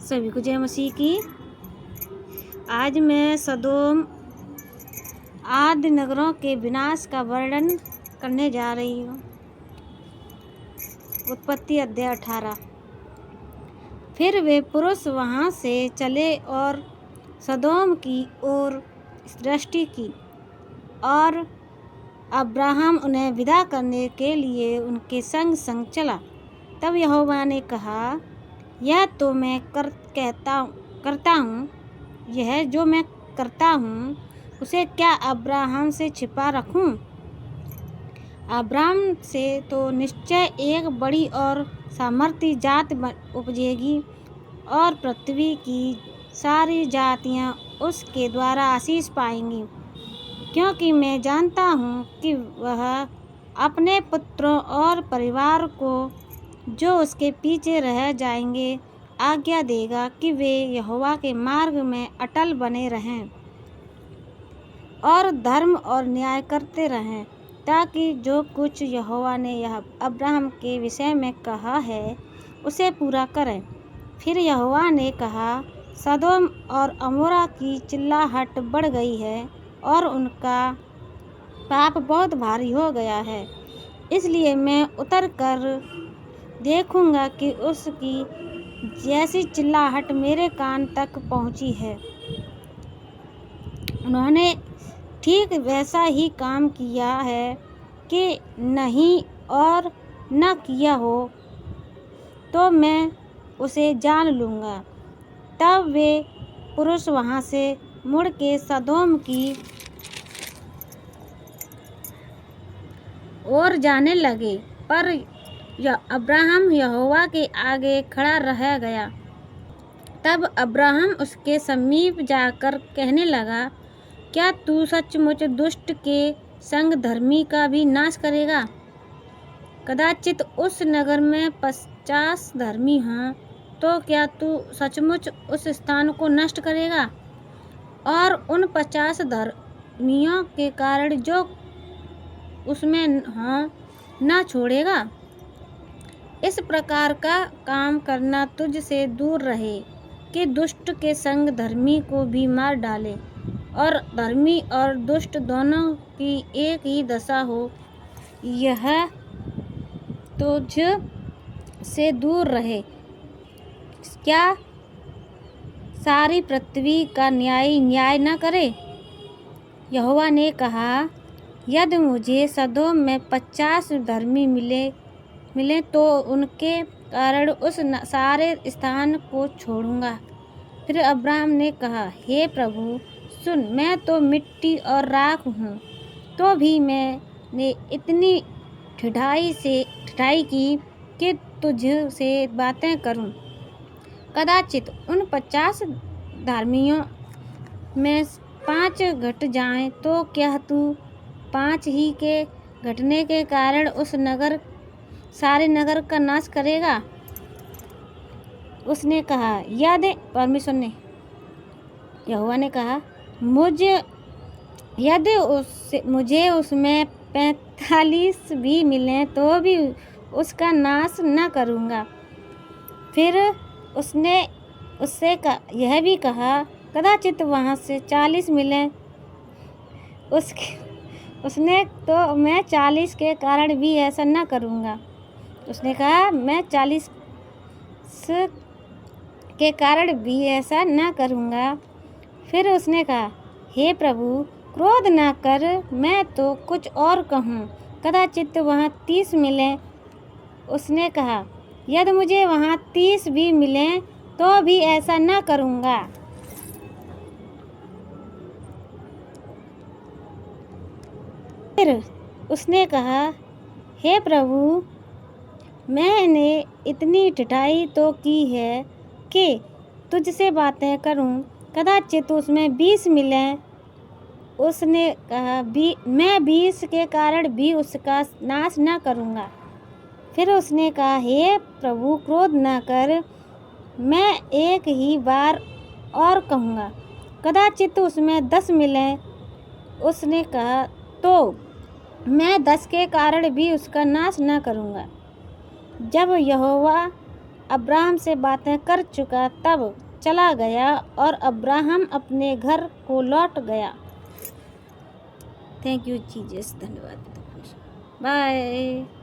सभी को जय मसीह की। आज मैं सदोम आदि नगरों के विनाश का वर्णन करने जा रही हूँ। उत्पत्ति अध्याय 18। फिर वे पुरुष वहाँ से चले और सदोम की ओर दृष्टि की, और अब्राहम उन्हें विदा करने के लिए उनके संग संग चला। तब यहोवा ने कहा, यह तो मैं करता हूँ, यह जो मैं करता हूँ उसे क्या अब्राहम से छिपा रखूँ? अब्राहम से तो निश्चय एक बड़ी और सामर्थी जात उपजेगी, और पृथ्वी की सारी जातियाँ उसके द्वारा आशीष पाएंगी, क्योंकि मैं जानता हूँ कि वह अपने पुत्रों और परिवार को, जो उसके पीछे रह जाएंगे, आज्ञा देगा कि वे यहोवा के मार्ग में अटल बने रहें और धर्म और न्याय करते रहें, ताकि जो कुछ यहोवा ने यह अब्राहम के विषय में कहा है उसे पूरा करें। फिर यहोवा ने कहा, सदोम और अमोरा की चिल्लाहट बढ़ गई है और उनका पाप बहुत भारी हो गया है, इसलिए मैं उतर कर देखूंगा कि उसकी जैसी चिल्लाहट मेरे कान तक पहुंची है। उन्होंने ठीक वैसा ही काम किया है कि नहीं और न किया हो तो मैं उसे जान लूँगा। तब वे पुरुष वहाँ से मुड़ के सदोम की ओर जाने लगे, पर अब्राहम यहोवा के आगे खड़ा रह गया। तब अब्राहम उसके समीप जाकर कहने लगा, क्या तू सचमुच दुष्ट के संग धर्मी का भी नाश करेगा? कदाचित उस नगर में 50 धर्मी हों, तो क्या तू सचमुच उस स्थान को नष्ट करेगा और उन 50 धर्मियों के कारण जो उसमें हों न छोड़ेगा? इस प्रकार का काम करना तुझ से दूर रहे कि दुष्ट के संग धर्मी को भी मार डाले, और धर्मी और दुष्ट दोनों की एक ही दशा हो। यह तुझ से दूर रहे। क्या सारी पृथ्वी का न्याय न करे? यहोवा ने कहा, यदि मुझे सदोम में 50 धर्मी मिले तो उनके कारण उस सारे स्थान को छोड़ूंगा। फिर अब्राहम ने कहा, हे प्रभु सुन, मैं तो मिट्टी और राख हूँ, तो भी मैंने इतनी ठिठाई की कि तुझ से बातें करूँ। कदाचित उन 50 धर्मियों में 5 घट जाएं, तो क्या तू 5 ही के घटने के कारण उस सारे नगर का नाश करेगा? उसने कहा, यहोवा ने कहा, यदि मुझे उसमें 45 भी मिलें तो भी उसका नाश न करूँगा। फिर उसने उससे यह भी कहा, कदाचित वहाँ से 40 मिलें, उसने तो मैं 40 के कारण भी ऐसा न करूँगा। उसने कहा, मैं 40 के कारण भी ऐसा न करूँगा। फिर उसने कहा, हे प्रभु क्रोध न कर, मैं तो कुछ और कहूँ, कदाचित वहाँ 30 मिलें। उसने कहा, यदि मुझे वहाँ 30 भी मिलें तो भी ऐसा न करूँगा। फिर उसने कहा, हे प्रभु मैंने इतनी ठिठाई तो की है कि तुझसे बातें करूं, कदाचित उसमें 20 मिलें। उसने कहा, मैं 20 के कारण भी उसका नाश न करूंगा। फिर उसने कहा, हे प्रभु क्रोध न कर, मैं एक ही बार और कहूँगा, कदाचित उसमें 10 मिलें। उसने कहा, तो मैं 10 के कारण भी उसका नाश न करूँगा। जब यहोवा अब्राहम से बातें कर चुका तब चला गया और अब्राहम अपने घर को लौट गया। थैंक यू जीसस, धन्यवाद। बाय।